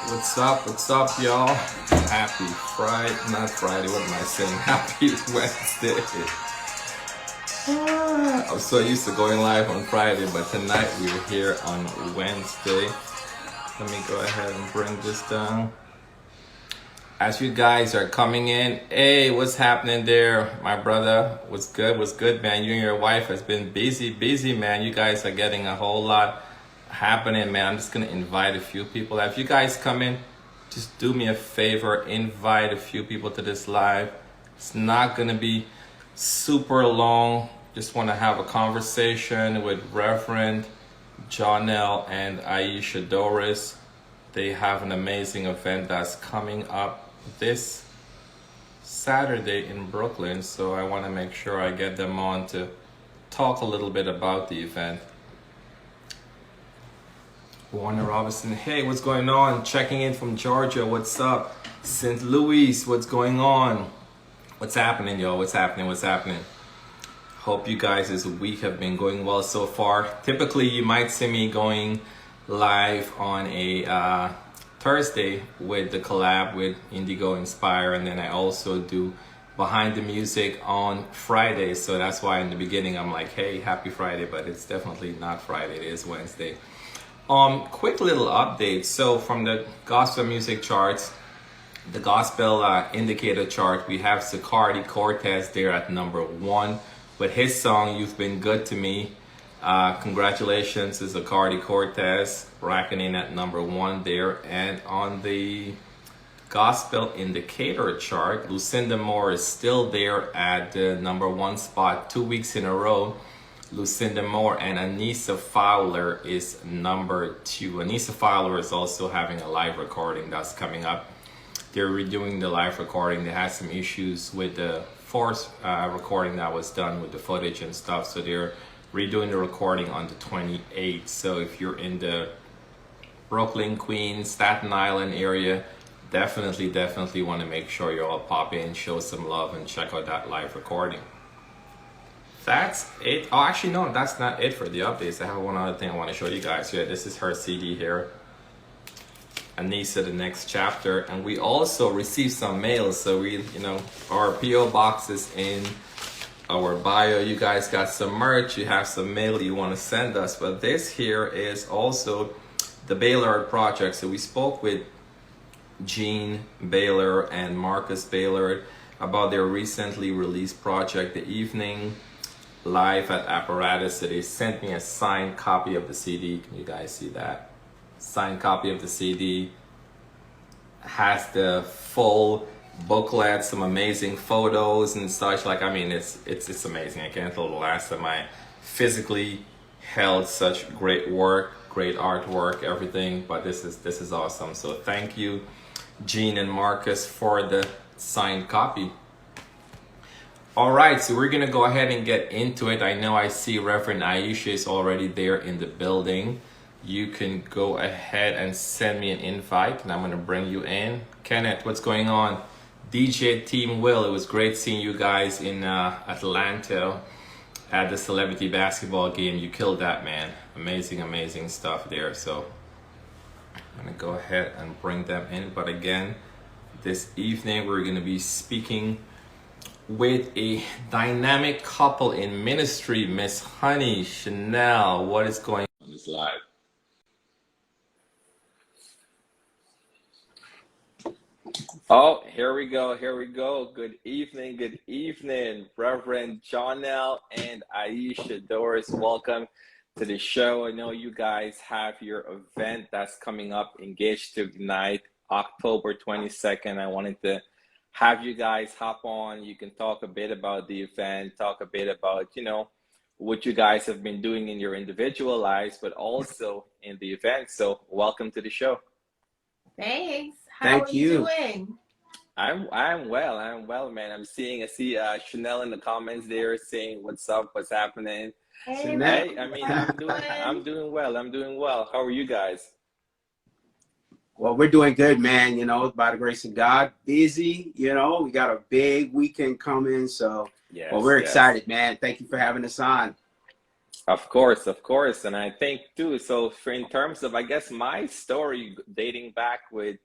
What's up, y'all? Happy Friday, not Friday, what am I saying? Happy Wednesday. I'm so used to going live on Friday, but tonight we're here on Wednesday. Let me go ahead and bring this down. As you guys are coming in, hey, what's happening there? My brother, what's good, man? You and your wife has been busy, man. You guys are getting a whole lot happening, man. I'm just gonna invite a few people. If you guys come in, just do me a favor, invite a few people to this live. It's not gonna be super long. Just want to have a conversation with Reverend Jonnel and Aisha Doris. They have an amazing event that's coming up this Saturday in Brooklyn, so I want to make sure I get them on to talk a little bit about the event. Warner Robinson, hey, what's going on? Checking in from Georgia, what's up? St. Louis, what's going on? What's happening, yo? What's happening? Hope you guys this week have been going well so far. Typically, you might see me going live on a Thursday with the collab with Indigo Inspire, and then I also do Behind the Music on Friday. So that's why in the beginning I'm like, hey, happy Friday, but it's definitely not Friday, it is Wednesday. Quick little update. So from the gospel music charts, the gospel indicator chart, we have 𝙀𝙬𝙖𝙜𝙚 Cortez there at number 1 with his song You've Been Good to Me. Congratulations to 𝙀𝙬𝙖𝙜𝙚 Cortez, racking in at number 1 there. And on the gospel indicator chart, Lucinda Moore is still there at the number 1 spot 2 weeks in a row. Lucinda Moore, and Anissa Fowler is number 2. Anissa Fowler is also having a live recording that's coming up. They're redoing the live recording. They had some issues with the first recording that was done with the footage and stuff, so they're redoing the recording on the 28th. So if you're in the Brooklyn, Queens, Staten Island area, definitely want to make sure you all pop in, show some love, and check out that live recording. That's it. Oh, actually, no, that's not it for the updates. I have one other thing I want to show you guys. Yeah, this is her CD here, Anissa, The Next Chapter. And we also received some mail. So we, our PO box is in our bio. You guys got some merch. You have some mail you want to send us. But this here is also the Baylor project. So we spoke with Jean Baylor and Marcus Baylor about their recently released project, The Evening Live at Apparatus. So they sent me a signed copy of the CD. Can you guys see that? Signed copy of the CD. Has the full booklet, some amazing photos and such. Like, I mean, it's amazing. I can't tell the last time I physically held such great work, great artwork, everything. But this is awesome. So thank you, Jean and Marcus, for the signed copy. All right, so we're gonna go ahead and get into it. I know I see Reverend Aisha is already there in the building. You can go ahead and send me an invite, and I'm gonna bring you in. Kenneth, what's going on? DJ Team Will, it was great seeing you guys in Atlanta at the celebrity basketball game. You killed that, man. Amazing stuff there. So I'm gonna go ahead and bring them in. But again, this evening we're gonna be speaking with a dynamic couple in ministry, Miss Honey Chanel. What is going on this live? Oh, here we go. Good evening, Reverend Jonnel and Aisha Doris. Welcome to the show. I know you guys have your event that's coming up, Engaged to Ignite, October 22nd. I wanted to have you guys hop on. You can talk a bit about the event, talk a bit about, what you guys have been doing in your individual lives, but also in the event. So welcome to the show. Thanks. How are you doing? I'm well, man. I see Chanel in the comments there saying what's up, what's happening. Hey, I mean, I'm doing well. How are you guys? Well, we're doing good, man. By the grace of God, busy. We got a big weekend coming, so yes, we're excited, man. Thank you for having us on. Of course. And I think too, so for in terms of, I guess, my story dating back with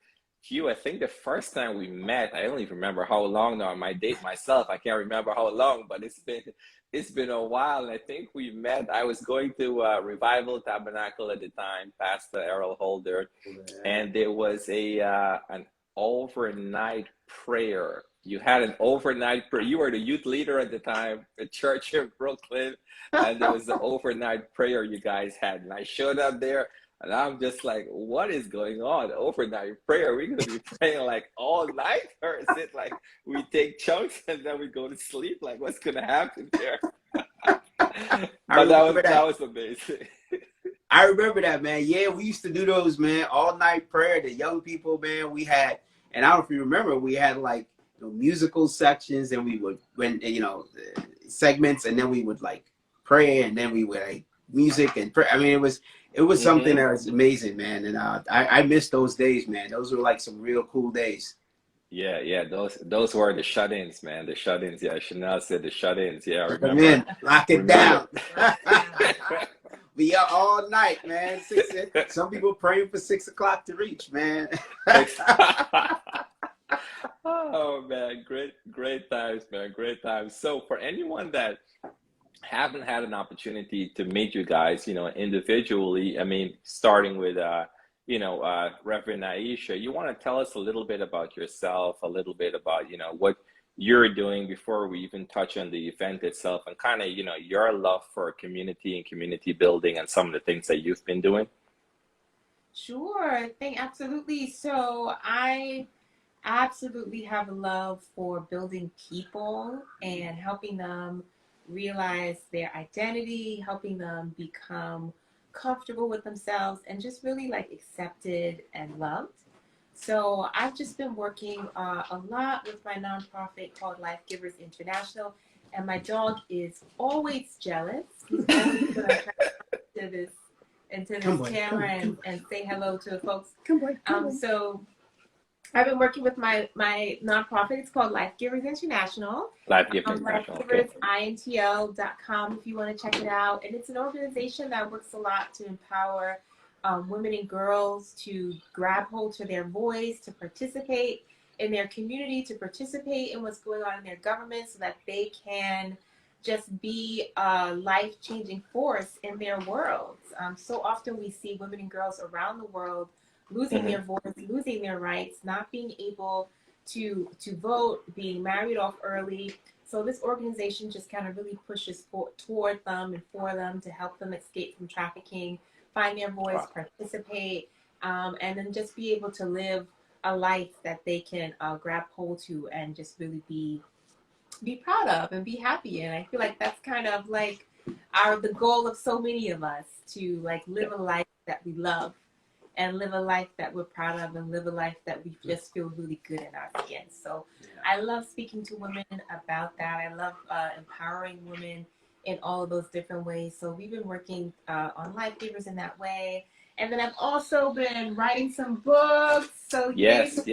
you, I think the first time we met, I don't even remember how long now. I might date myself. I can't remember how long, but it's been a while. And I think we met. I was going to Revival Tabernacle at the time, Pastor Errol Holder, and there was an overnight prayer. You had an overnight prayer. You were the youth leader at the time, a church in Brooklyn, and there was an overnight prayer you guys had. And I showed up there, and I'm just like, what is going on? Overnight prayer? We're going to be praying like all night? Or is it like we take chunks and then we go to sleep? Like, what's going to happen there? But that was amazing. I remember that, man. Yeah, we used to do those, man, all night prayer. The young people, man, we had, and I don't know if you remember, we had like musical sections, and we would, segments, and then we would like pray, and then we would like music and pray. I mean, it was something that was amazing, man. And I miss those days, man. Those were like some real cool days. Yeah. Those were the shut-ins, man. The shut-ins. Yeah, Jonnel said the shut-ins. Yeah, I remember. Come in, lock it down. Be up all night, man. Some people praying for 6 o'clock to reach, man. Oh man, great times, man. Great times. So for anyone that haven't had an opportunity to meet you guys, individually, I mean, starting with Reverend Aisha, you want to tell us a little bit about yourself, a little bit about, what you're doing before we even touch on the event itself, and kind of, your love for community and community building and some of the things that you've been doing? Sure, absolutely. So I absolutely have a love for building people and helping them realize their identity, helping them become comfortable with themselves and just really like accepted and loved. So I've just been working a lot with my nonprofit called Life Givers International, and my dog is always jealous. He's always going to come into this camera and say hello to the folks. So I've been working with my nonprofit. It's called Life Givers International. Life Givers International. LifeGiversIntl.com if you want to check it out. And it's an organization that works a lot to empower women and girls to grab hold to their voice, to participate in their community, to participate in what's going on in their government so that they can just be a life-changing force in their worlds. So often we see women and girls around the world losing their voice, losing their rights, not being able to vote, being married off early. So this organization just kind of really pushes toward them and for them to help them escape from trafficking, find their voice, participate, and then just be able to live a life that they can grab hold to and just really be proud of and be happy in. I feel like that's kind of like the goal of so many of us, to like live a life that we love and live a life that we're proud of and live a life that we just feel really good in our skin. So I love speaking to women about that. I love empowering women in all of those different ways. So we've been working on Life Givers in that way. And then I've also been writing some books. So yay for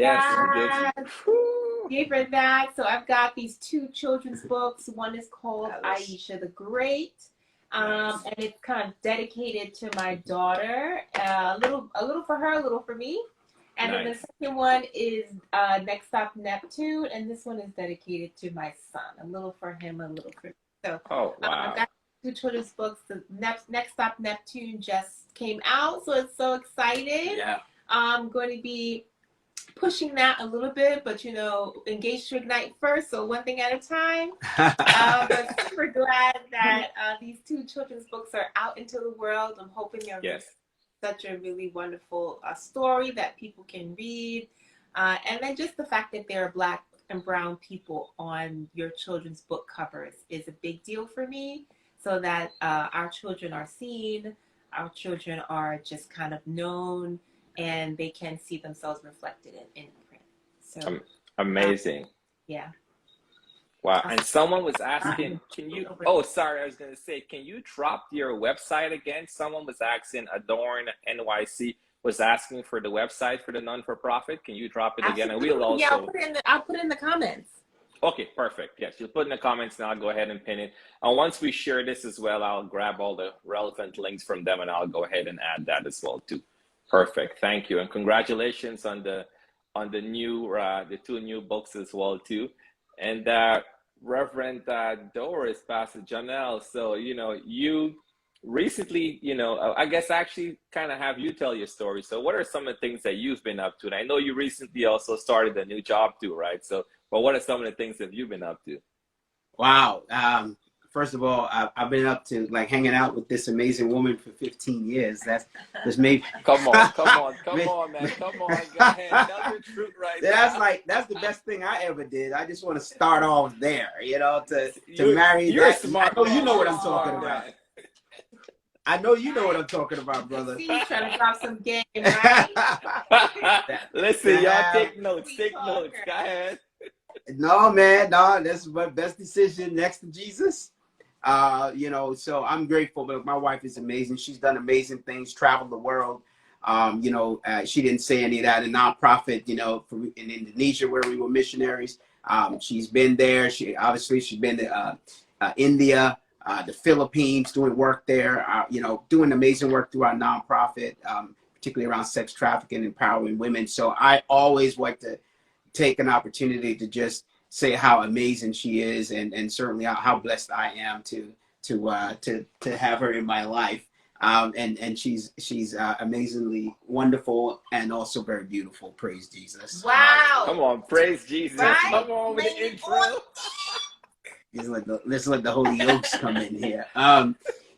that. So I've got these 2 children's books. One is called Aisha the Great. And it's kind of dedicated to my daughter, a little for her, a little for me. And then the second one is Next Stop Neptune, and this one is dedicated to my son, a little for him, a little for me. So I've got 2 children's books. The Next Stop Neptune just came out, so it's so excited. Yeah. I'm going to be pushing that a little bit, but engage to ignite first, so one thing at a time. But super glad that these 2 children's books are out into the world. I'm hoping they're such a really wonderful story that people can read, and then just the fact that there are Black and brown people on your children's book covers is a big deal for me, so that our children are seen, our children are just kind of known, and they can see themselves reflected in print. So amazing. Wow. And someone was asking, can you, I was going to say, can you drop your website again? Someone was asking, Adorn NYC was asking for the website for the non-for-profit. Can you drop it again? And we'll also... I'll put it in the comments. Okay, perfect. Yes, you'll put in the comments now. I'll go ahead and pin it. And once we share this as well, I'll grab all the relevant links from them and I'll go ahead and add that as well too. Perfect. Thank you. And congratulations on the new the 2 new books as well too. And Reverend Doris, Pastor Jonnel. So, you know, you recently, you know, I guess actually kind of have you tell your story. So what are some of the things that you've been up to? And I know you recently also started a new job too, right? So, but what are some of the things that you've been up to? Wow. First of all, I've been up to like hanging out with this amazing woman for 15 years. That's maybe. Come on, man. Come on, go ahead. Tell the truth right now. That's the best thing I ever did. I just want to start off there, you know, to marry. You're smart. I know you know what I'm talking about. I know you know what I'm talking about, brother. See, you trying to drop some game, right? Listen, y'all take notes. Take notes. Go ahead. No, man, no, that's my best decision next to Jesus. You know, so I'm grateful, but my wife is amazing. She's done amazing things, traveled the world. You know, she didn't say any of that. A nonprofit, you know, in Indonesia where we were missionaries. She's been there. She's been to India, the Philippines, doing work there. You know, doing amazing work through our nonprofit, particularly around sex trafficking, empowering women. So I always like to take an opportunity to just say how amazing she is, and certainly how blessed I am to have her in my life. And she's amazingly wonderful and also very beautiful. Praise Jesus. Wow. Come on, praise Jesus. Right? Come on with the intro. Let's let the Holy Ghost come in here.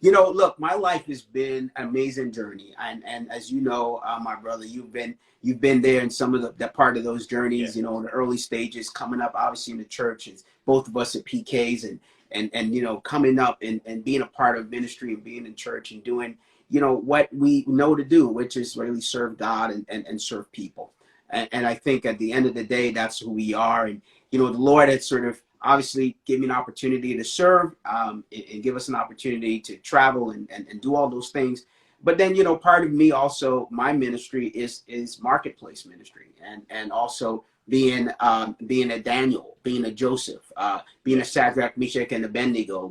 You know, look, my life has been an amazing journey, and as you know, my brother, you've been there in some of that part of those journeys. Yeah. You know, the early stages, coming up, obviously in the church, and both of us at PKs, and you know, coming up and being a part of ministry and being in church and doing, you know, what we know to do, which is really serve God and serve people. And I think at the end of the day, that's who we are. And you know, the Lord had sort of obviously give me an opportunity to serve, and give us an opportunity to travel and do all those things. But then, you know, part of me also, my ministry is marketplace ministry, and also being a Daniel, being a Joseph, being a Shadrach, Meshach, and Abednego,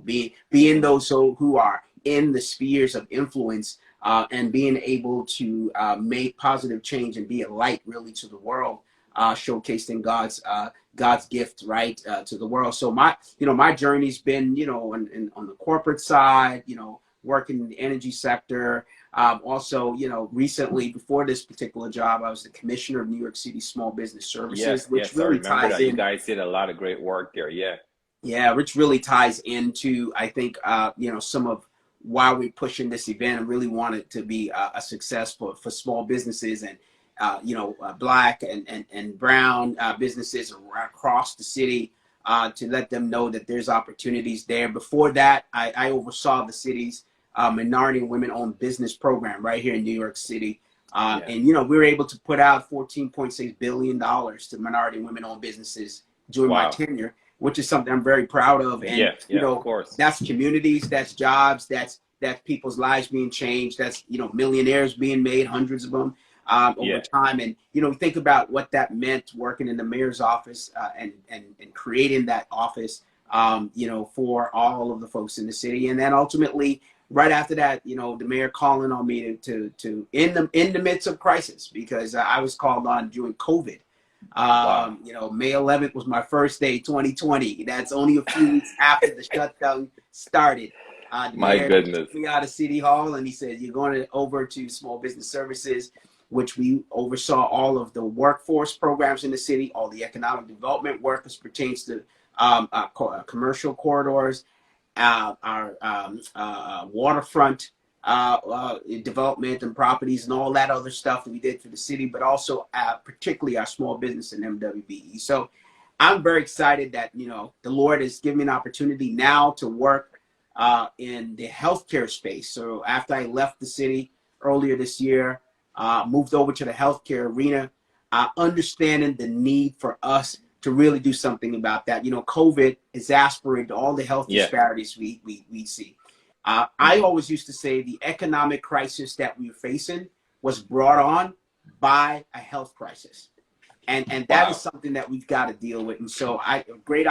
being those who are in the spheres of influence, and being able to make positive change and be a light really to the world, showcasing God's gift, right, to the world. So my journey's been, you know, on the corporate side, you know, working in the energy sector. Also, you know, recently before this particular job, I was the commissioner of New York City Small Business Services, which really ties in. You guys did a lot of great work there. Yeah, which really ties into, I think, you know, some of why we're pushing this event and really want it to be a success for small businesses and you know, Black and brown businesses across the city, to let them know that there's opportunities there. Before that, I oversaw the city's minority and women-owned business program right here in New York City. And, you know, we were able to put out $14.6 billion to minority and women-owned businesses during my tenure, which is something I'm very proud of. And, you know, of course, that's communities, that's jobs, that's people's lives being changed, that's, you know, millionaires being made, hundreds of them. Over time. And, you know, think about what that meant working in the mayor's office, and creating that office, you know, for all of the folks in the city. And then ultimately, right after that, you know, the mayor calling on me to in the midst of crisis, because I was called on during COVID. You know, May 11th was my first day, 2020. That's only a few weeks after the shutdown started. My goodness. Took me out of City Hall, and he said, "You're going over to Small Business Services," which we oversaw all of the workforce programs in the city, all the economic development work as pertains to commercial corridors, our waterfront development and properties and all that other stuff that we did for the city, but also particularly our small business and MWBE. So I'm very excited that, you know, the Lord has given me an opportunity now to work in the healthcare space. So after I left the city earlier this year, moved over to the healthcare arena, understanding the need for us to really do something about that. You know, COVID exacerbated all the health disparities we see. I always used to say the economic crisis that we were facing was brought on by a health crisis. And that is something that we've got to deal with. And so great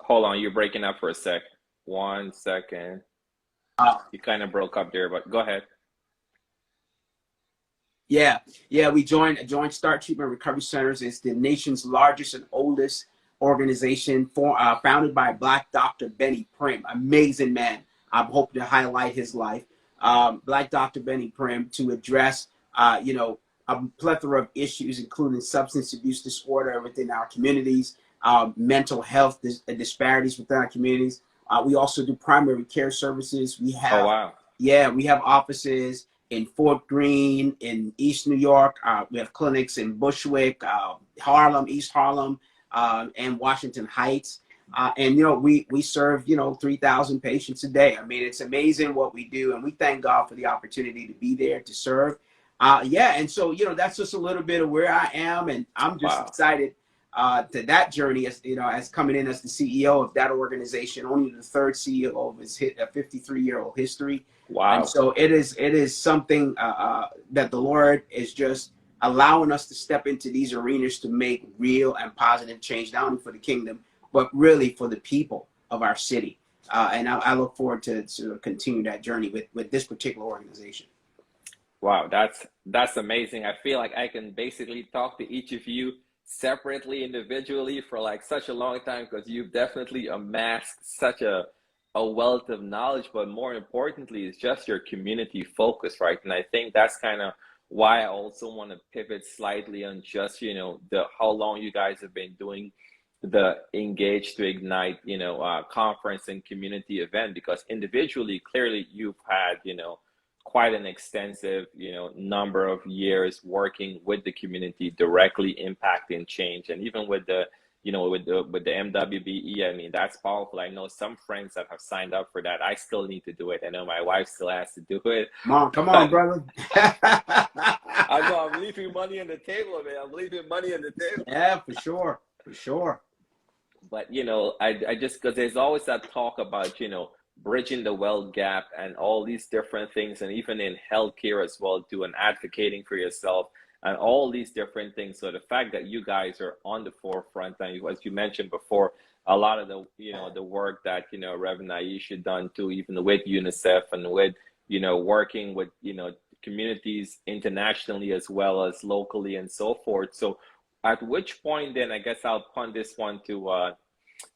Hold on, you're breaking up for a sec. 1 second. Uh, You kind of broke up there, but go ahead. Yeah, we joined Start Treatment Recovery Centers. It's the nation's largest and oldest organization, founded by Black Dr. Benny Prim. Amazing man. I'm hoping to highlight his life. Black Dr. Benny Prim, to address, a plethora of issues, including substance abuse disorder within our communities, mental health disparities within our communities. We also do primary care services. We have, Oh, wow. we have offices in Fort Greene, in East New York. We have clinics in Bushwick, Harlem, East Harlem, and Washington Heights. And, we serve, 3,000 patients a day. I mean, it's amazing what we do. And we thank God for the opportunity to be there to serve. And so, that's just a little bit of where I am. And I'm just excited to that journey as coming in as the CEO of that organization, only the third CEO of his 53-year-old history. Wow. And so it is something that the Lord is just allowing us to step into these arenas to make real and positive change, not only for the kingdom, but really for the people of our city. And I look forward to continue that journey with this particular organization. Wow, that's amazing. I feel like I can basically talk to each of you separately, individually, for like such a long time, because you've definitely amassed such a wealth of knowledge, but more importantly, it's just your community focus, right? And I think that's kind of why I also want to pivot slightly on just, how long you guys have been doing the Engage to Ignite, conference and community event, because individually, clearly you've had, quite an extensive, number of years working with the community, directly impacting change. And even with the, with the MWBE, I mean, that's powerful. I know some friends that have signed up for that. I still need to do it. I know my wife still has to do it. Come on, brother. I'm leaving money on the table, man. I'm leaving money on the table. Yeah, for sure. But, I just, because there's always that talk about, bridging the wealth gap and all these different things, and even in healthcare as well, too, and advocating for yourself and all these different things. So the fact that you guys are on the forefront, and as you mentioned before, a lot of the, the work that, Reverend Aisha done too, even with UNICEF and with, working with, communities internationally as well as locally and so forth. So at which point then, I guess I'll punt this one to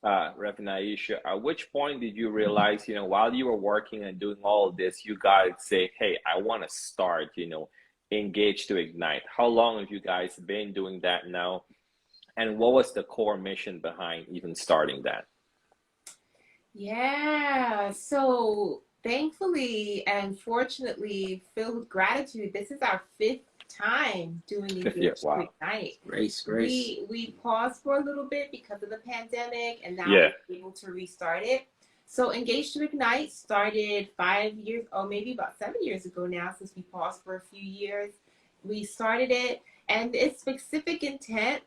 Reverend Aisha, at which point did you realize, while you were working and doing all of this, you guys say, hey, I want to start, Engage to Ignite? How long have you guys been doing that now? And what was the core mission behind even starting that? Yeah, so thankfully and fortunately, filled with gratitude, this is our 5th time doing Engage to Ignite. Grace. We paused for a little bit because of the pandemic, and now we're able to restart it. So Engage to Ignite started 5 years, or maybe about 7 years ago now, since we paused for a few years. We started it, and its specific intent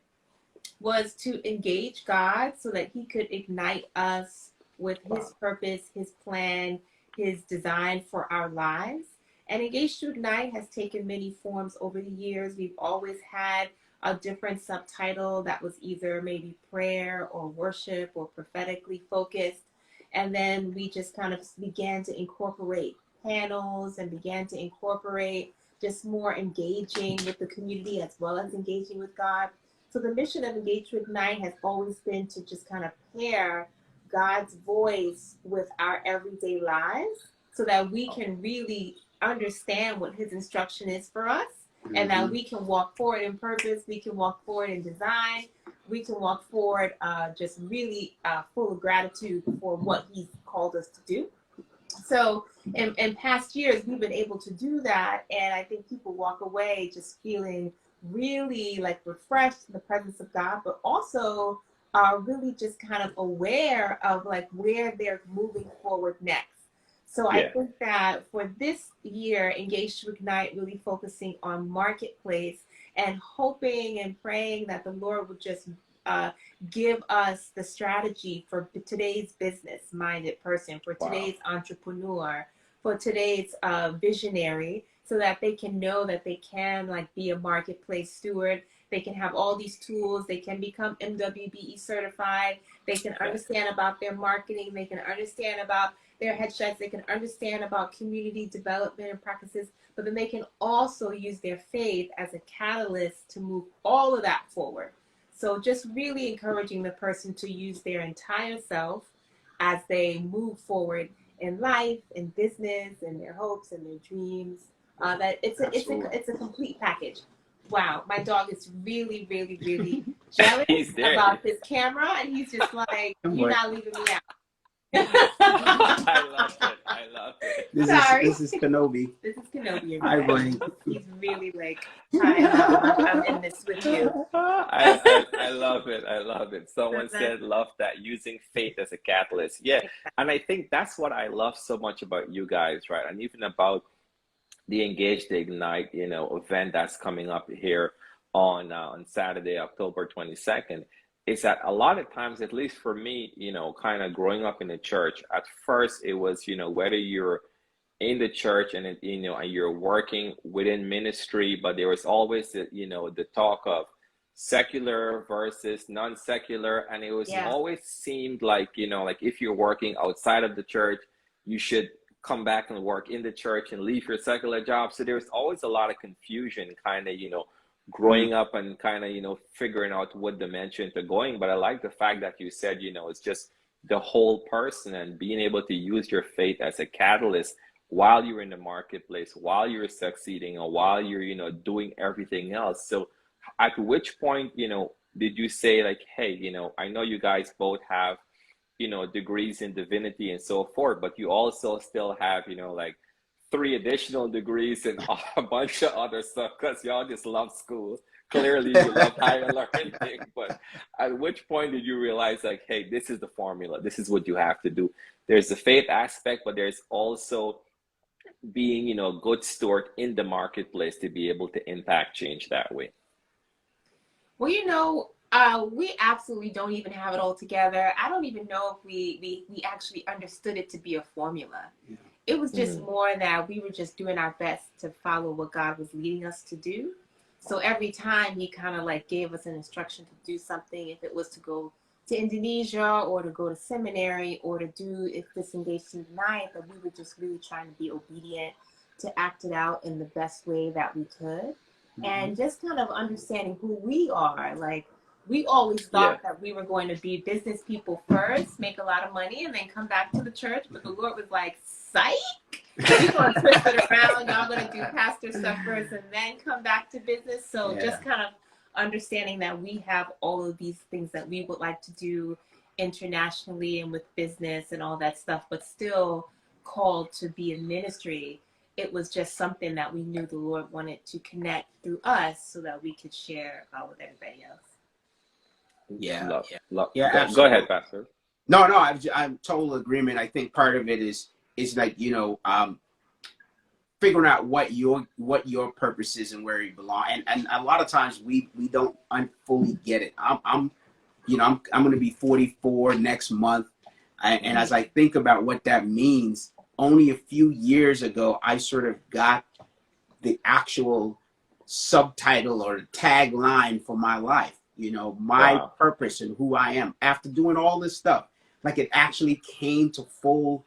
was to engage God so that he could ignite us with his purpose, his plan, his design for our lives. And Engage to Ignite has taken many forms over the years. We've always had a different subtitle that was either maybe prayer or worship or prophetically focused. And then we just kind of began to incorporate panels and began to incorporate just more engaging with the community as well as engaging with God. So the mission of Engage to Ignite has always been to just kind of pair God's voice with our everyday lives so that we can really understand what his instruction is for us, and that we can walk forward in purpose, we can walk forward in design, we can walk forward just really full of gratitude for what he's called us to do. So in past years, we've been able to do that, and I think people walk away just feeling really like refreshed in the presence of God, but also really just kind of aware of like where they're moving forward next. So I think that for this year, Engage to Ignite, really focusing on marketplace and hoping and praying that the Lord would just give us the strategy for today's business-minded person, for today's entrepreneur, for today's visionary, so that they can know that they can like be a marketplace steward, They can have all these tools. They can become MWBE certified. They can understand about their marketing. They can understand about their headshots. They can understand about community development and practices. But then they can also use their faith as a catalyst to move all of that forward. So just really encouraging the person to use their entire self as they move forward in life, in business, in their hopes and their dreams. That it's a complete package. Wow, my dog is really, really, really jealous about his camera, and he's just like, "You're not leaving me out." I love it. I love it. This is Kenobi. This is Kenobi. Hi, buddy. He's really like, I'm in this with you. I love it. I love it. Someone said, love that, using faith as a catalyst. Yeah. And I think that's what I love so much about you guys, right? And even about the Engage the Ignite, event that's coming up here on Saturday, October 22nd. Is that a lot of times, at least for me, kind of growing up in the church, at first it was, whether you're in the church and, and you're working within ministry, but there was always, the talk of secular versus non-secular. And it was always seemed like, like if you're working outside of the church, you should come back and work in the church and leave your secular job. So there was always a lot of confusion kind of, growing up and kind of, figuring out what dimension to going. But I like the fact that you said, it's just the whole person and being able to use your faith as a catalyst while you're in the marketplace, while you're succeeding, or while you're, doing everything else. So at which point, did you say like, hey, I know you guys both have, degrees in divinity and so forth, but you also still have, like 3 additional degrees and a bunch of other stuff, because y'all just love school. Clearly you love higher learning. But at which point did you realize like, hey, this is the formula, this is what you have to do? There's the faith aspect, but there's also being, a good steward in the marketplace to be able to impact change that way. Well, we absolutely don't even have it all together. I don't even know if we actually understood it to be a formula. Yeah. It was just more that we were just doing our best to follow what God was leading us to do. So every time he kind of like gave us an instruction to do something, if it was to go to Indonesia or to go to seminary or to do this Engage the Ignite, that we were just really trying to be obedient to act it out in the best way that we could. And just kind of understanding who we are. Like, we always thought that we were going to be business people first, make a lot of money, and then come back to the church. But the Lord was like, psych, you're going to twist it around. Y'all going to do pastor stuff first and then come back to business. So just kind of understanding that we have all of these things that we would like to do internationally and with business and all that stuff, but still called to be in ministry. It was just something that we knew the Lord wanted to connect through us so that we could share with everybody else. Go ahead, Pastor. No, I'm total agreement. I think part of it is like, figuring out what your purpose is and where you belong. And a lot of times we don't fully get it. I'm going to be 44 next month. And as I think about what that means, only a few years ago, I sort of got the actual subtitle or tagline for my life. My purpose and who I am after doing all this stuff. Like, it actually came to full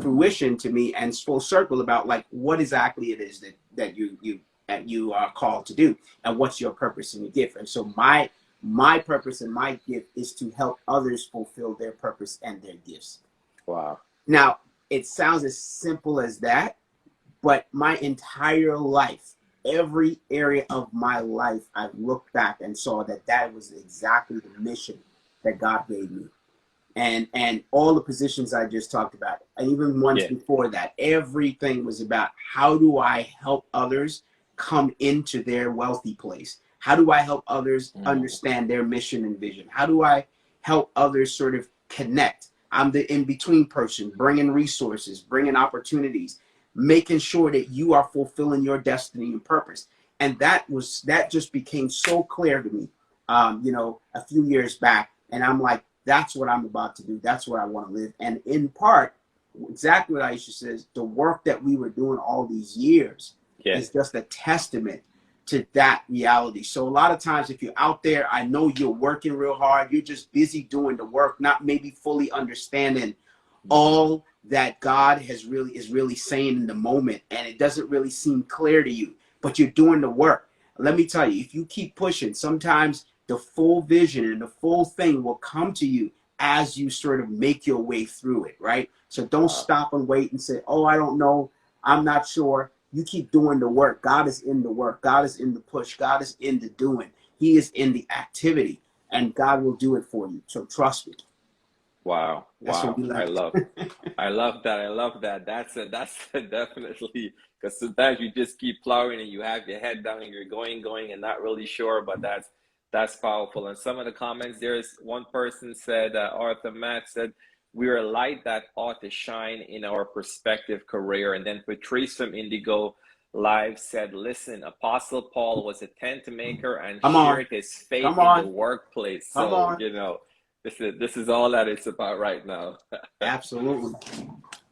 fruition to me and full circle about like what exactly it is that you are called to do and what's your purpose and your gift. And so my purpose and my gift is to help others fulfill their purpose and their gifts. Wow. Now, it sounds as simple as that, but my entire life, every area of my life, I looked back and saw that was exactly the mission that God gave me. And all the positions I just talked about, and even once before that, everything was about how do I help others come into their wealthy place? How do I help others understand their mission and vision? How do I help others sort of connect? I'm the in-between person, bringing resources, bringing opportunities, making sure that you are fulfilling your destiny and purpose. And that just became so clear to me, a few years back. And I'm like, that's what I'm about to do. That's where I want to live. And in part, exactly what Aisha says, the work that we were doing all these years is just a testament to that reality. So a lot of times if you're out there, I know you're working real hard. You're just busy doing the work, not maybe fully understanding all that God is really saying in the moment. And it doesn't really seem clear to you, but you're doing the work. Let me tell you, if you keep pushing, sometimes the full vision and the full thing will come to you as you sort of make your way through it, right? So don't stop and wait and say, oh, I don't know, I'm not sure. You keep doing the work. God is in the work. God is in the push. God is in the doing. He is in the activity, and God will do it for you. So trust me. Wow. That's what we I learned. love that. I love that. That's definitely, because sometimes you just keep plowing and you have your head down and you're going and not really sure, but that's powerful. And some of the comments, there's one person said, Arthur Matt said, we're a light that ought to shine in our prospective career. And then Patrice from Indigo Live said, listen, Apostle Paul was a tent maker and Come on. shared his faith Come in on. the workplace. Come So, on. you know, this is all that it's about right now. Absolutely.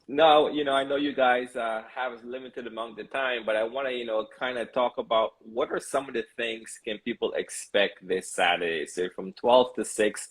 No, you know, I know you guys have a limited amount of time, but I want to, you know, kind of talk about what are some of the things can people expect this Saturday? So from 12 to 6,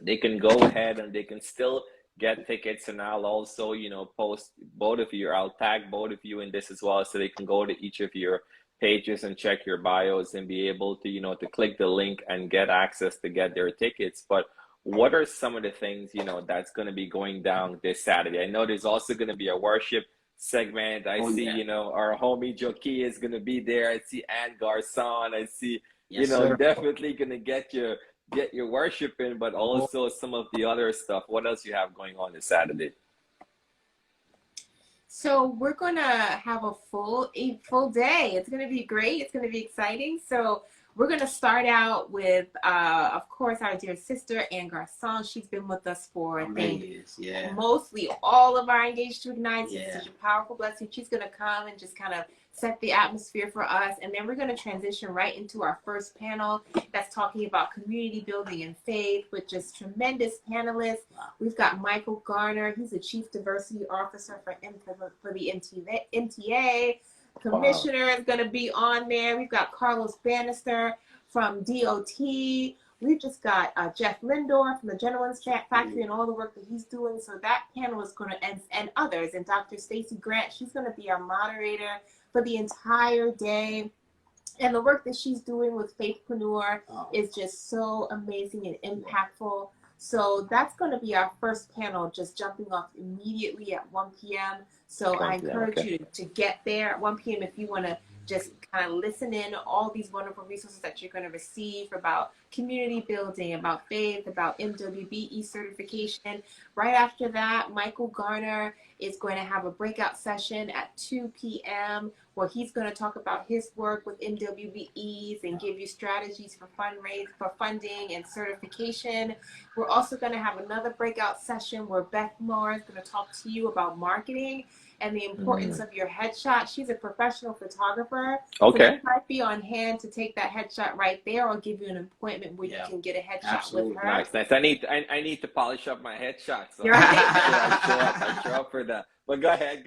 they can go ahead and they can still get tickets, and I'll also, you know, post both of you. I'll tag both of you in this as well, so they can go to each of your pages and check your bios and be able to, you know, to click the link and get access to get their tickets. But what are some of the things, you know, that's going to be going down this Saturday? I know there's also going to be a worship segment. I see, you know, our homie Joki is going to be there. I see Ann Garcon. I see, you know, definitely going to get your worship in, but also some of the other stuff. What else you have going on this Saturday? So we're gonna have a full day. It's gonna be great. It's gonna be exciting. So we're gonna start out with, of course, our dear sister Ann Garcon. She's been with us for I think mostly all of our Engaged to Ignite. It's such a powerful blessing. She's gonna come and just kind of set the atmosphere for us, and then we're going to transition right into our first panel that's talking about community building and faith with just tremendous panelists. We've got Michael Garner. He's the Chief Diversity Officer for the MTA. Commissioner is going to be on there. We've got Carlos Bannister from DOT. We've just got Jeff Lindor from the Jonnel Factory and all the work that he's doing. So that panel is going to, and others, and Dr. Stacy Grant, she's going to be our moderator for the entire day. And the work that she's doing with Faithpreneur is just so amazing and impactful. So that's going to be our first panel, just jumping off immediately at 1 p.m. So I encourage you to get there at 1 p.m. if you want to just kind of listen in to all these wonderful resources that you're going to receive about community building, about faith, about MWBE certification. Right after that, Michael Garner is going to have a breakout session at 2 p.m. where he's going to talk about his work with MWBEs and give you strategies for funding and certification. We're also going to have another breakout session where Beth Moore is going to talk to you about marketing and the importance of your headshot. She's a professional photographer. So you might be on hand to take that headshot right there, or give you an appointment where you can get a headshot with her. Nice. I need to polish up my headshot. So I show up for that. But go ahead.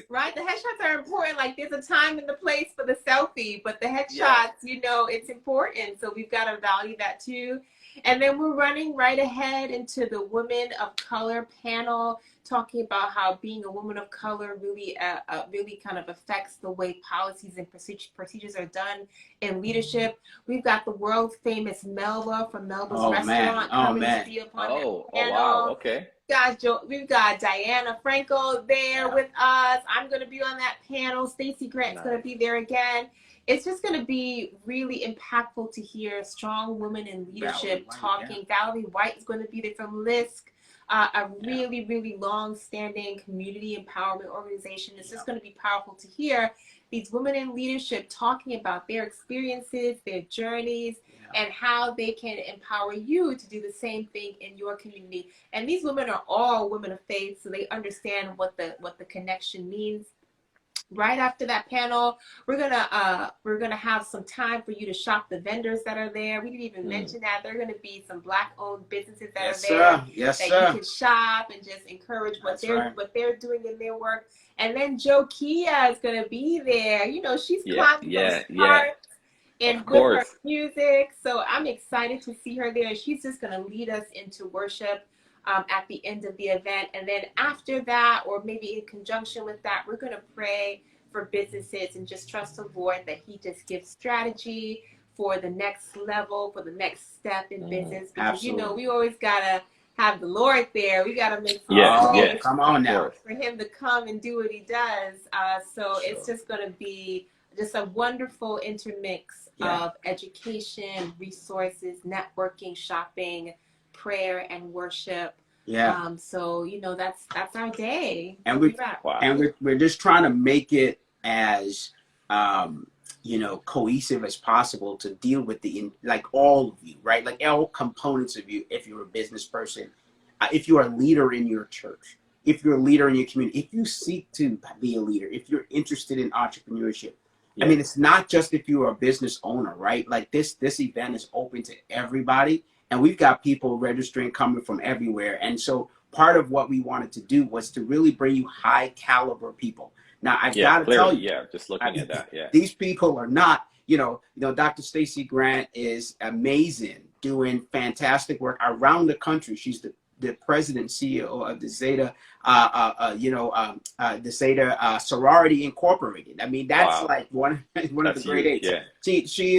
Right, the headshots are important. Like there's a time and the place for the selfie, but the headshots, you know, it's important. So we've got to value that too. And then we're running right ahead into the Women of Color panel, talking about how being a woman of color really kind of affects the way policies and procedures are done in leadership. We've got the world famous Melba from Melba's Restaurant coming to be upon that panel. Wow, okay. We've got Diana Franco there with us. I'm going to be on that panel. Stacey Grant's going to be there again. It's just going to be really impactful to hear strong women in leadership talking. Valerie White is going to be there from LISC, a really, really long-standing community empowerment organization. It's just going to be powerful to hear these women in leadership talking about their experiences, their journeys, and how they can empower you to do the same thing in your community. And these women are all women of faith, so they understand what the connection means. right after that panel, we're gonna have some time for you to shop the vendors that are there. We didn't even mention that there are gonna be some Black-owned businesses that Yes, are there sir. Yes, that sir. you can shop and just encourage what they're doing in their work. And then 𝙀𝙤𝙤𝙚 is gonna be there. You know, she's climbing those charts and with her music. So I'm excited to see her there. She's just gonna lead us into worship at the end of the event. And then after that, or maybe in conjunction with that, we're going to pray for businesses and just trust the Lord that he just gives strategy for the next level, for the next step in business. Because, you know, we always got to have the Lord there. We got to make some come on now. for him to come and do what he does. So it's just going to be just a wonderful intermix of education, resources, networking, shopping, prayer, and worship. So you know, that's our day. And we're just trying to make it as you know, cohesive as possible to deal with like all of you, right? Like all components of you. If you're a business person, if you're a leader in your church, if you're a leader in your community, if you seek to be a leader, if you're interested in entrepreneurship. I mean, it's not just if you're a business owner, right? Like this event is open to everybody. And we've got people registering coming from everywhere. And so part of what we wanted to do was to really bring you high caliber people. Now, I've got to tell you, just looking at that, these people are not, you know, Dr. Stacey Grant is amazing, doing fantastic work around the country. She's the president CEO of the 𝙀𝙜𝙤𝙚, the 𝙀𝙜𝙤 Sorority Incorporated. I mean, that's like one of the great eights. She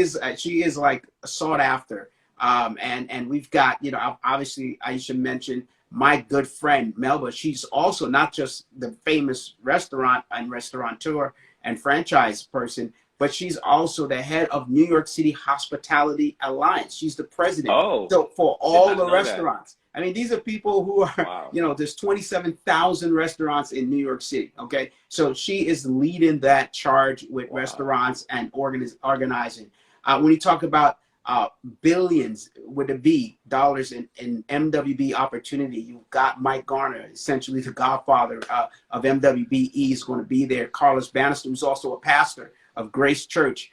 is like sought after. And we've got, you know, obviously Aisha mentioned my good friend Melba. She's also not just the famous restaurant and restaurateur and franchise person, but she's also the head of New York City Hospitality Alliance. She's the president. So for all the restaurants. I mean, these are people who are, you know, there's 27,000 restaurants in New York City. Okay. So she is leading that charge with restaurants and organizing. When you talk about billions with a B dollars in MWB opportunity, you've got Mike Garner, essentially the godfather of MWBE, is going to be there. Carlos Bannister, who's also a pastor of Grace Church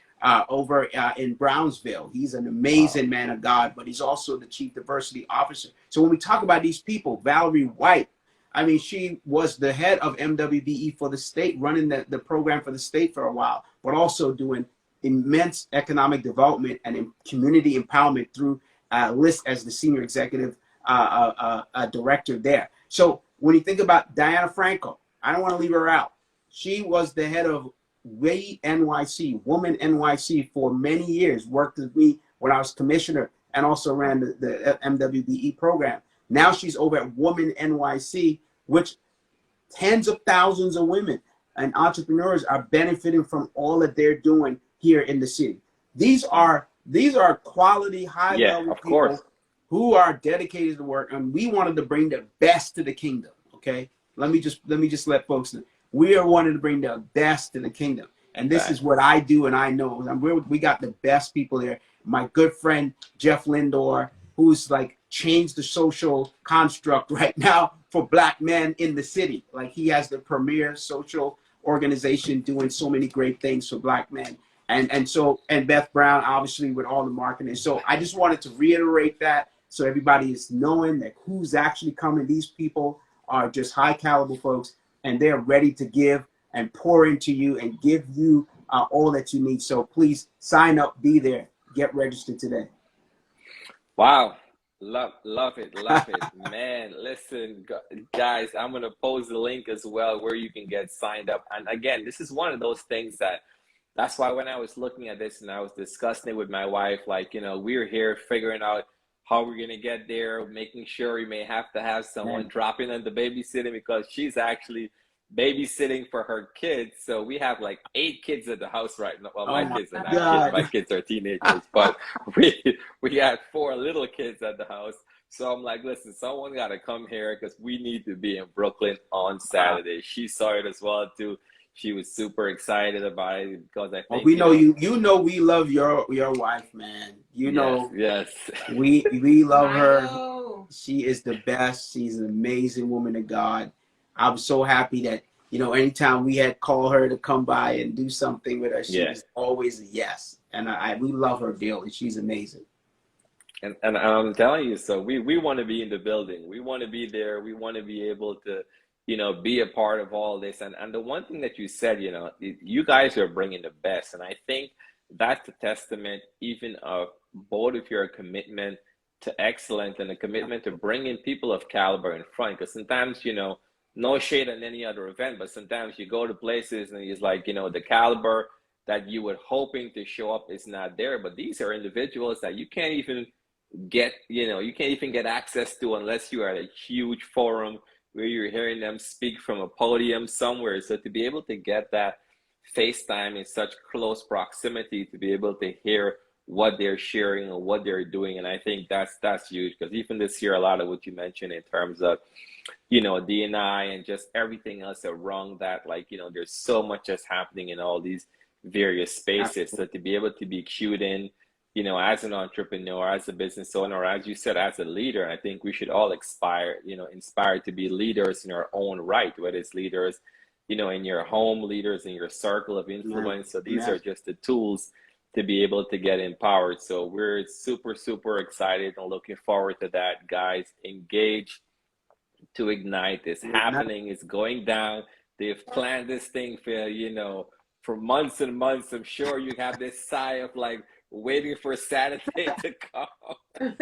over in Brownsville. He's an amazing man of God, but he's also the chief diversity officer. So when we talk about these people, Valerie White, I mean, she was the head of MWBE for the state, running the program for the state for a while, but also doing immense economic development and community empowerment through List as the senior executive director there. So when you think about Diana Franco, I don't want to leave her out. She was the head of WAY NYC, Woman NYC, for many years, worked with me when I was commissioner and also ran the MWBE program. Now she's over at Woman NYC, which tens of thousands of women and entrepreneurs are benefiting from all that they're doing here in the city. These are quality, high level people who are dedicated to work, and we wanted to bring the best to the kingdom. Okay, let me just let folks know we are wanting to bring the best to the kingdom, and this is what I do, and I know we got the best people there. My good friend Jeff Lindor, who's like changed the social construct right now for Black men in the city. Like he has the premier social organization doing so many great things for Black men. And Beth Brown, obviously, with all the marketing. So I just wanted to reiterate that so everybody is knowing that who's actually coming. These people are just high caliber folks, and they're ready to give and pour into you and give you all that you need. So please sign up, be there, get registered today. Wow. Love it. Man, listen, guys, I'm going to post the link as well where you can get signed up. And again, this is one of those things that's why when I was looking at this and I was discussing it with my wife, like, you know, we're here figuring out how we're going to get there, making sure we may have to have someone dropping in the babysitting because she's actually babysitting for her kids. So we have like 8 kids at the house right now. Well, my kids are not kids. My kids are teenagers, but we had 4 little kids at the house. So I'm like, listen, someone got to come here because we need to be in Brooklyn on Saturday. She saw it as well too. She was super excited about it because I think we know you. You know we love your wife, man. You know, yes. We love her. She is the best. She's an amazing woman of God. I'm so happy that you know, anytime we had called her to come by and do something with us, she was always a yes. And we love her dearly. She's amazing. And I'm telling you, so we want to be in the building. We want to be there. We want to be able to, you know, be a part of all this. And the one thing that you said, you know, you guys are bringing the best. And I think that's a testament even of both of your commitment to excellence and a commitment to bringing people of caliber in front. Because sometimes, you know, no shade on any other event, but sometimes you go to places and it's like, you know, the caliber that you were hoping to show up is not there. But these are individuals that you can't even get, you know, you can't even get access to unless you are at a huge forum where you're hearing them speak from a podium somewhere. So to be able to get that FaceTime in such close proximity, to be able to hear what they're sharing and what they're doing, and I think that's huge, because even this year, a lot of what you mentioned in terms of, you know, D&I and just everything else around that, like, you know, there's so much that's happening in all these various spaces. So to be able to be cued in, you know, as an entrepreneur, as a business owner, as you said, as a leader, I think we should all inspire to be leaders in our own right, whether it's leaders, you know, in your home, leaders in your circle of influence. So these are just the tools to be able to get empowered. So we're super, super excited and looking forward to that, guys. Engage to ignite is happening. It's going down. They've planned this thing for, you know, for months and months. I'm sure you have this sigh of like, waiting for Saturday to come.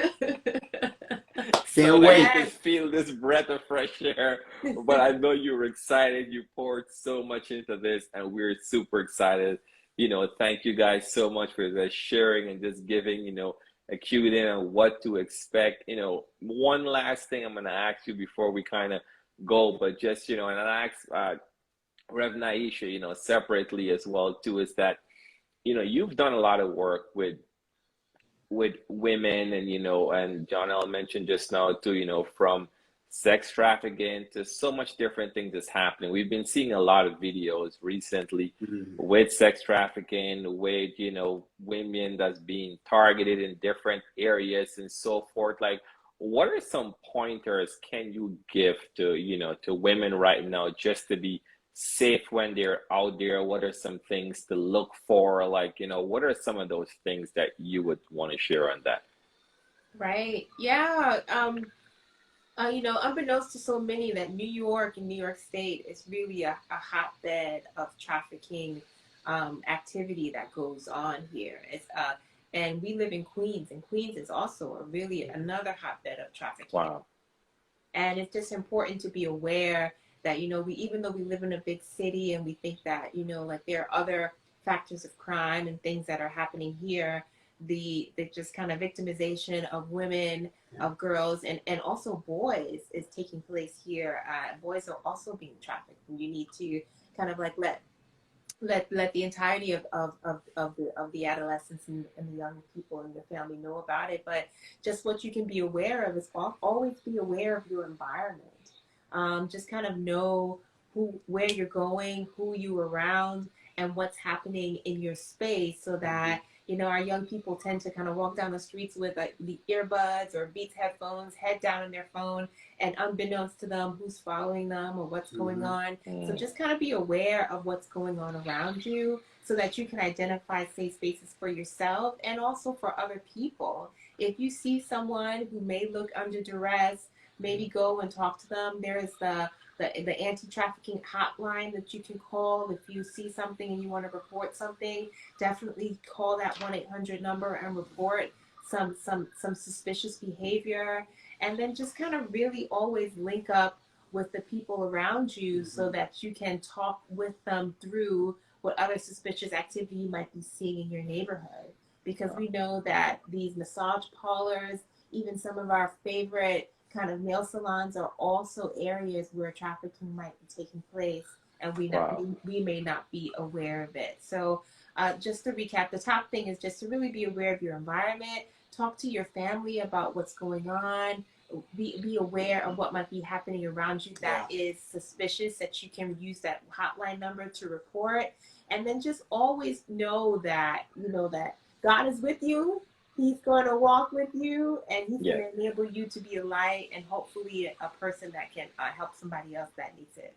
So wait. I can feel this breath of fresh air. But I know you were excited. You poured so much into this, and we're super excited. You know, thank you guys so much for the sharing and just giving, you know, a cue in on what to expect. You know, one last thing I'm going to ask you before we kind of go, but just, you know, and I asked Reverend Aisha, you know, separately as well too, is that, you know, you've done a lot of work with women, and, you know, and Jonnel mentioned just now too, you know, from sex trafficking to so much different things that's happening. We've been seeing a lot of videos recently with sex trafficking, with, you know, women that's being targeted in different areas and so forth. Like, what are some pointers can you give to, you know, to women right now just to be safe when they're out there? What are some things to look for? Like, you know, what are some of those things that you would want to share on that? Right. Yeah. You know, unbeknownst to so many, that New York and New York State is really a hotbed of trafficking activity that goes on here. It's and we live in Queens, and Queens is also another hotbed of trafficking. Wow. And it's just important to be aware that, you know, even though we live in a big city and we think that, you know, like there are other factors of crime and things that are happening here, the just kind of victimization of women, of girls, and also boys is taking place here. Boys are also being trafficked, and you need to kind of like let the entirety of the adolescents and the young people in the family know about it. But just what you can be aware of is always be aware of your environment. Just kind of know where you're going, who you're around, and what's happening in your space, so that, you know, our young people tend to kind of walk down the streets with the earbuds or Beats headphones, head down on their phone, and unbeknownst to them, who's following them or what's going on. So just kind of be aware of what's going on around you, so that you can identify safe spaces for yourself and also for other people. If you see someone who may look under duress, maybe go and talk to them. There is the anti-trafficking hotline that you can call. If you see something and you want to report something, definitely call that 1-800 number and report some suspicious behavior. And then just kind of really always link up with the people around you, so that you can talk with them through what other suspicious activity you might be seeing in your neighborhood. Because we know that these massage parlors, even some of our favorite kind of nail salons, are also areas where trafficking might be taking place, and we may not be aware of it. So just to recap, the top thing is just to really be aware of your environment. Talk to your family about what's going on. Be aware of what might be happening around you that is suspicious, that you can use that hotline number to report. And then just always know that, you know, that God is with you. He's going to walk with you, and he's going to enable you to be a light, and hopefully a person that can help somebody else that needs it.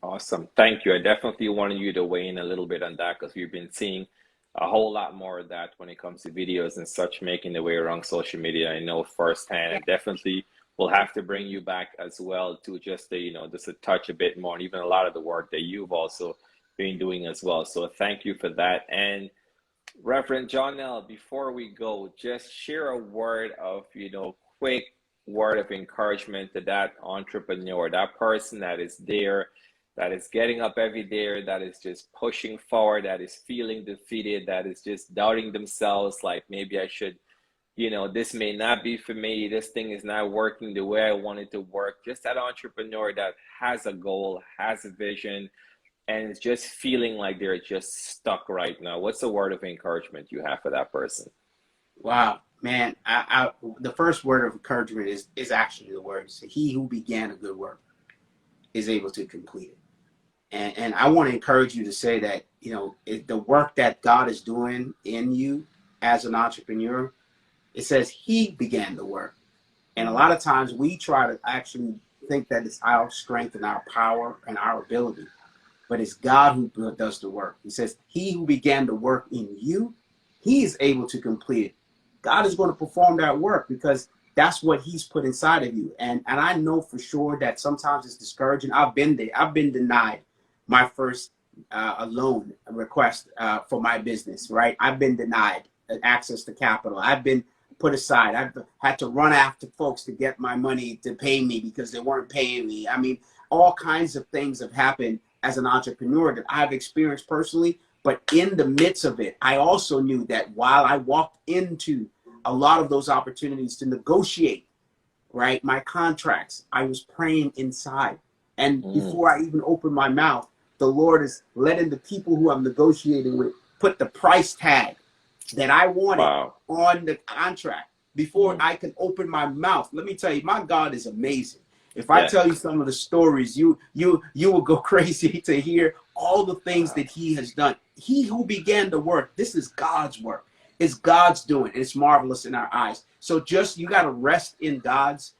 Awesome. Thank you. I definitely wanted you to weigh in a little bit on that because we've been seeing a whole lot more of that when it comes to videos and such making the way around social media. I know firsthand, Yeah. and definitely we'll have to bring you back as well to just, just to touch a bit more, and even a lot of the work that you've also been doing as well. So thank you for that. And Reverend Jonnel, before we go, just share a word of, quick word of encouragement to that entrepreneur, that person that is there, that is getting up every day, that is just pushing forward, that is feeling defeated, that is just doubting themselves, like maybe I should, this may not be for me, this thing is not working the way I want it to work. Just that entrepreneur that has a goal, has a vision, and is just feeling like they're just stuck right now. What's the word of encouragement you have for that person? Wow, man. The first word of encouragement is actually the words, he who began a good work is able to complete it. And I want to encourage you to say that, the work that God is doing in you as an entrepreneur, it says he began the work. And a lot of times we try to actually think that it's our strength and our power and our ability, but it's God who does the work. He says, he who began the work in you, he is able to complete it. God is going to perform that work because that's what he's put inside of you. And I know for sure that sometimes it's discouraging. I've been there. I've been denied my first a loan request for my business, right? I've been denied access to capital. I've been put aside. I've had to run after folks to get my money to pay me because they weren't paying me. I mean, all kinds of things have happened as an entrepreneur that I've experienced personally. But in the midst of it, I also knew that while I walked into a lot of those opportunities to negotiate, right, my contracts, I was praying inside. And before I even opened my mouth, the Lord is letting the people who I'm negotiating with put the price tag that I wanted on the contract before I can open my mouth. Let me tell you, my God is amazing. If I tell you some of the stories, you will go crazy to hear all the things that he has done. He who began the work, this is God's work. It's God's doing. It's marvelous in our eyes. So just, you got to rest in God's,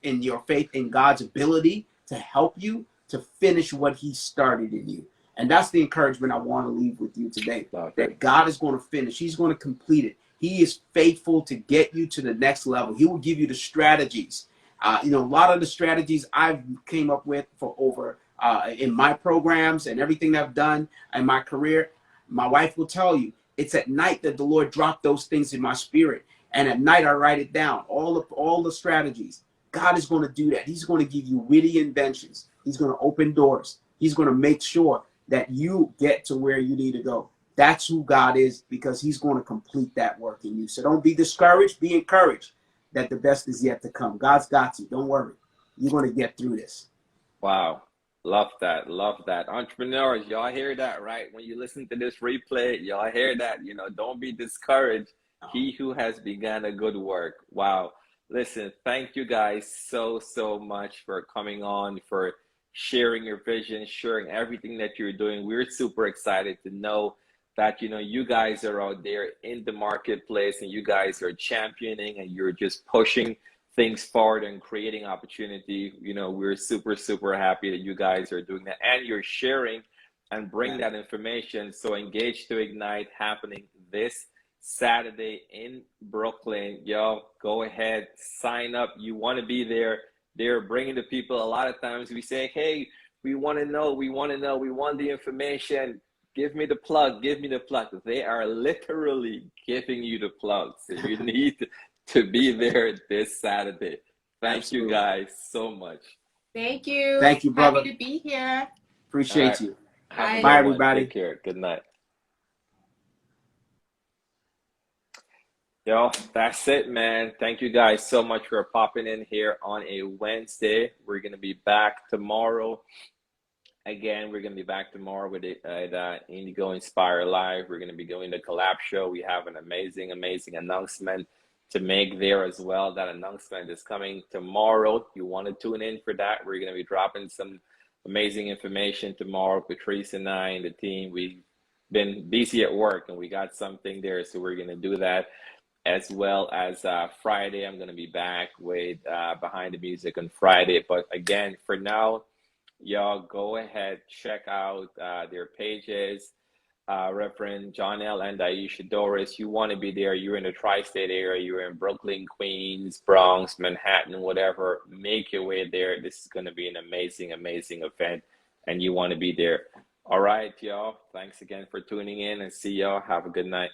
in your faith, in God's ability to help you to finish what he started in you. And that's the encouragement I want to leave with you today, that God is going to finish. He's going to complete it. He is faithful to get you to the next level. He will give you the strategies. A lot of the strategies I've came up with for over in my programs and everything I've done in my career, my wife will tell you, it's at night that the Lord dropped those things in my spirit. And at night I write it down, all the strategies. God is going to do that. He's going to give you witty inventions. He's going to open doors. He's going to make sure that you get to where you need to go. That's who God is, because he's going to complete that work in you. So don't be discouraged. Be encouraged that the best is yet to come. God's got you. Don't worry. You're going to get through this. Wow. Love that. Love that. Entrepreneurs, y'all hear that, right? When you listen to this replay, y'all hear that. Don't be discouraged. He who has begun a good work. Wow. Listen, thank you guys so much for coming on, for sharing your vision, sharing everything that you're doing. We're super excited to know that, you guys are out there in the marketplace and you guys are championing and you're just pushing things forward and creating opportunity. We're super happy that you guys are doing that and you're sharing and bring that information. So Engage to Ignite happening this Saturday in Brooklyn. Y'all go ahead, sign up. You want to be there. They're bringing the people. A lot of times we say, hey, we want to know, we want the information. Give me the plug, give me the plug. They are literally giving you the plug. So you need to be there this Saturday. Thank you guys so much. Thank you. Thank you, brother. Happy to be here. Appreciate you. Bye. Bye, everybody. Take care. Good night. Yo, that's it, man. Thank you guys so much for popping in here on a Wednesday. We're going to be back tomorrow. Again, we're going to be back tomorrow with it at Indigo Inspire Live. We're going to be doing the collab show. We have an amazing announcement to make there as well. That announcement is coming tomorrow. You want to tune in for that. We're going to be dropping some amazing information tomorrow. Patrice and I and the team, we've been busy at work and we got something there. So we're going to do that. As well as Friday, I'm going to be back with Behind the Music on Friday. But again, for now, y'all go ahead, check out their pages. Reverend Jonnel and Aisha Doris, you want to be there, you're in the tri-state area, you're in Brooklyn, Queens, Bronx, Manhattan, whatever, make your way there. This is going to be an amazing, amazing event, and you want to be there. All right, y'all. Thanks again for tuning in, and see y'all. Have a good night.